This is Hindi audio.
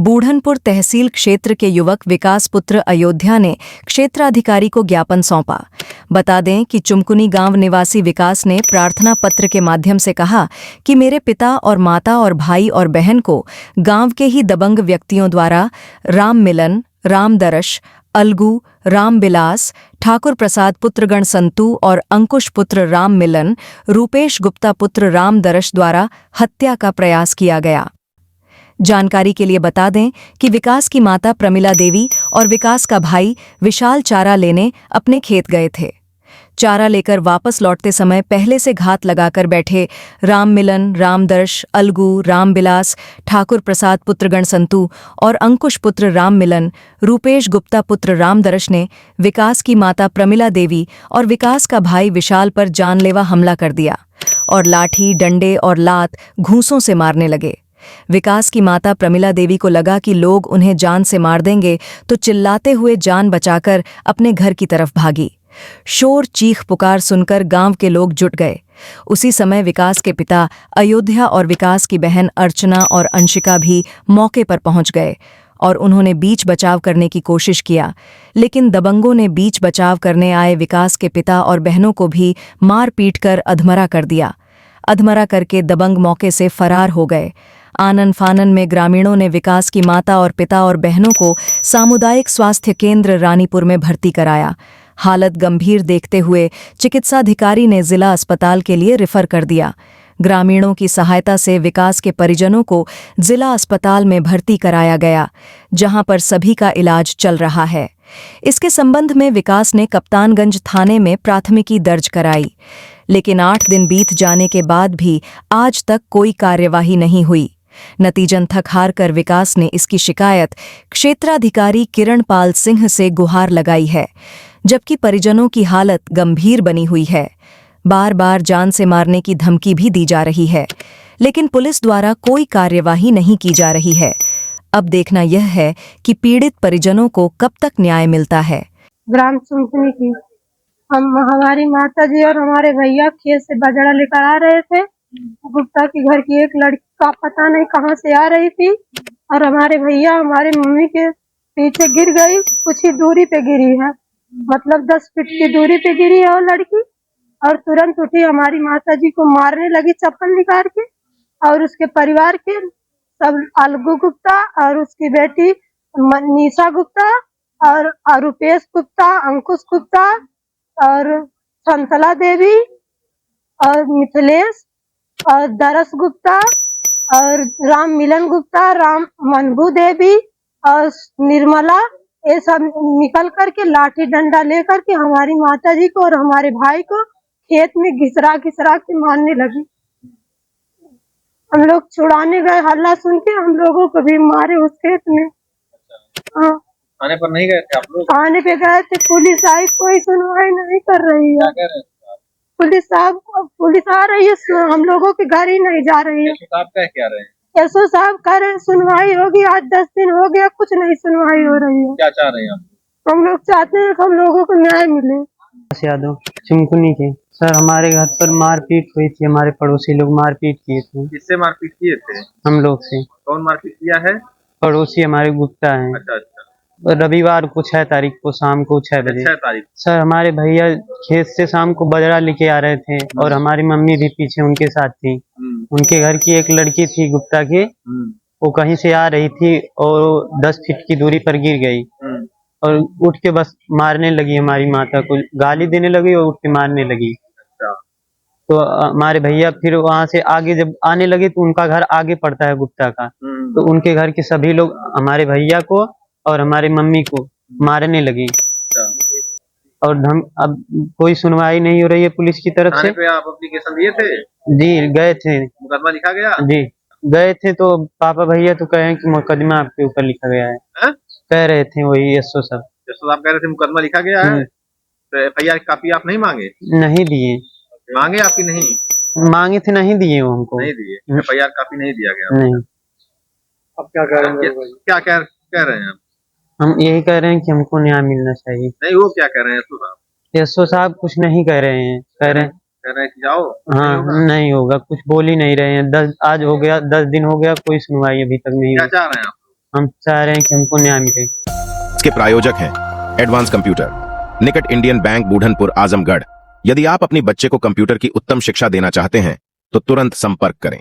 बूढ़नपुर तहसील क्षेत्र के युवक विकास पुत्र अयोध्या ने क्षेत्राधिकारी को ज्ञापन सौंपा। बता दें कि चुमकुनी गांव निवासी विकास ने प्रार्थना पत्र के माध्यम से कहा कि मेरे पिता और माता और भाई और बहन को गांव के ही दबंग व्यक्तियों द्वारा राम मिलन, राम दरश, अलगू, राम बिलास, ठाकुर प्रसाद पुत्रगण संतू और अंकुश पुत्र राम मिलन, रूपेश गुप्ता पुत्र राम दरश द्वारा हत्या का प्रयास किया गया। जानकारी के लिए बता दें कि विकास की माता प्रमिला देवी और विकास का भाई विशाल चारा लेने अपने खेत गए थे। चारा लेकर वापस लौटते समय पहले से घात लगाकर बैठे राम मिलन, रामदर्श, अलगू, रामबिलास, ठाकुर प्रसाद पुत्रगण संतू और अंकुश पुत्र राम मिलन, रूपेश गुप्ता पुत्र रामदर्श ने विकास की माता प्रमिला देवी और विकास का भाई विशाल पर जानलेवा हमला कर दिया और लाठी, डंडे और लात, घूंसों से मारने लगे। विकास की माता प्रमिला देवी को लगा कि लोग उन्हें जान से मार देंगे, तो चिल्लाते हुए जान बचाकर अपने घर की तरफ भागी। शोर, चीख पुकार सुनकर गांव के लोग जुट गए। उसी समय विकास के पिता अयोध्या और विकास की बहन अर्चना और अंशिका भी मौके पर पहुंच गए और उन्होंने बीच बचाव करने की कोशिश किया, लेकिन दबंगों ने बीच बचाव करने आए विकास के पिता और बहनों को भी मार पीट कर अधमरा कर दिया। अधमरा करके दबंग मौके से फरार हो गए। आनन फानन में ग्रामीणों ने विकास की माता और पिता और बहनों को सामुदायिक स्वास्थ्य केंद्र रानीपुर में भर्ती कराया। हालत गंभीर देखते हुए चिकित्साधिकारी ने जिला अस्पताल के लिए रेफर कर दिया। ग्रामीणों की सहायता से विकास के परिजनों को जिला अस्पताल में भर्ती कराया गया, जहां पर सभी का इलाज चल रहा है। इसके संबंध में विकास ने कप्तानगंज थाने में प्राथमिकी दर्ज कराई, लेकिन 8 दिन बीत जाने के बाद भी आज तक कोई कार्यवाही नहीं हुई। नतीजन थक हार कर विकास ने इसकी शिकायत क्षेत्राधिकारी किरण पाल सिंह से गुहार लगाई है, जबकि परिजनों की हालत गंभीर बनी हुई है। बार बार जान से मारने की धमकी भी दी जा रही है, लेकिन पुलिस द्वारा कोई कार्यवाही नहीं की जा रही है। अब देखना यह है कि पीड़ित परिजनों को कब तक न्याय मिलता है। ग्राम चुमकुनी की हमारी माता जी और हमारे भैया खेत से बाजरा लेकर आ रहे थे। गुप्ता के घर की एक लड़की का पता नहीं कहां से आ रही थी और हमारे भैया हमारे मम्मी के पीछे गिर गई। कुछ ही दूरी पे गिरी है, मतलब 10 फीट की दूरी पे गिरी है वो लड़की, और तुरंत उठी हमारी माता जी को मारने लगी चप्पल निकाल के। और उसके परिवार के सब, अलगू गुप्ता और उसकी बेटी निशा गुप्ता और रूपेश गुप्ता, अंकुश गुप्ता और संतला देवी और मिथिलेश और दरस गुप्ता और राम मिलन गुप्ता, राम मनभू देवी और निर्मला, ये सब निकल करके लाठी डंडा लेकर के हमारी माता जी को और हमारे भाई को खेत में घिसरा घिसरा के मारने लगी। हम लोग छुड़ाने गए, हल्ला सुन के हम लोगों को भी मारे उस खेत में। हाँ, थाने पर नहीं गए थे आप लोग? थाने पे गए थे, पुलिस आई, कोई सुनवाई नहीं कर रही है। पुलिस आ रही है, हम लोगों के घर ही नहीं जा रही है। साहब कह रहे हैं? एसओ साहब कह रहे हैं सुनवाई होगी, आज 10 दिन हो गया, कुछ नहीं सुनवाई हो रही है। क्या चाह रहे हैं आप? हम लोग चाहते हैं कि हम लोगों को न्याय मिले। यादव चुमकुनी के सर, हमारे घर पर मारपीट हुई थी, हमारे पड़ोसी लोग मारपीट किए थे। किससे मारपीट किए थे? हम लोग से। कौन मारपीट किया है? पड़ोसी हमारे गुप्ता हैं। अच्छा अच्छा। रविवार को 6 तारीख को शाम को 6 बजे। 6 तारीख सर, हमारे भैया खेत से शाम को बाजरा लेके आ रहे थे और हमारी मम्मी भी पीछे उनके साथ थी। उनके घर की एक लड़की थी गुप्ता की, वो कहीं से आ रही थी और 10 फीट की दूरी पर गिर गई और उठ के बस मारने लगी। हमारी माता को गाली देने लगी और उठ के मारने लगी। तो हमारे भैया फिर वहां से आगे जब आने लगे तो उनका घर आगे पड़ता है गुप्ता का, तो उनके घर के सभी लोग हमारे भैया को और हमारे मम्मी को मारने लगी। और अब कोई सुनवाई नहीं हो रही है पुलिस की तरफ से। पे आप एप्लीकेशन दिए थे? जी, गए थे। मुकदमा लिखा गया? जी गए थे, तो पापा भैया तो कहे कि मुकदमा आपके ऊपर लिखा गया है। कह रहे थे वही एसओ साहब। कह रहे थे मुकदमा लिखा गया है। तो एफआईआर की कॉपी आप नहीं मांगे? नहीं दिए। मांगे आपकी नहीं मांगे थे, नहीं दिए वो हमको। नहीं दिए, एफआईआर कॉपी नहीं दिया गया। नहीं। अब क्या कह रहे हैं? क्या कह रहे हैं? हम यही कह रहे हैं कि हमको न्याय मिलना चाहिए। नहीं, वो क्या कह रहे हैं? एसओ साहब कुछ नहीं कह रहे हैं। कह रहे हैं कि जाओ। हाँ, नहीं होगा, कुछ बोल ही नहीं रहे हैं। आज हो गया, 10 दिन हो गया, कोई सुनवाई अभी तक नहीं। क्या चाह रहे हैं आप? हम चाह रहे हैं कि हमको न्याय मिले। इसके प्रायोजक हैं एडवांस कंप्यूटर, निकट इंडियन बैंक, बूढ़नपुर, आजमगढ़। यदि आप अपनी बच्चे को कंप्यूटर की उत्तम शिक्षा देना चाहते हैं तो तुरंत संपर्क करें।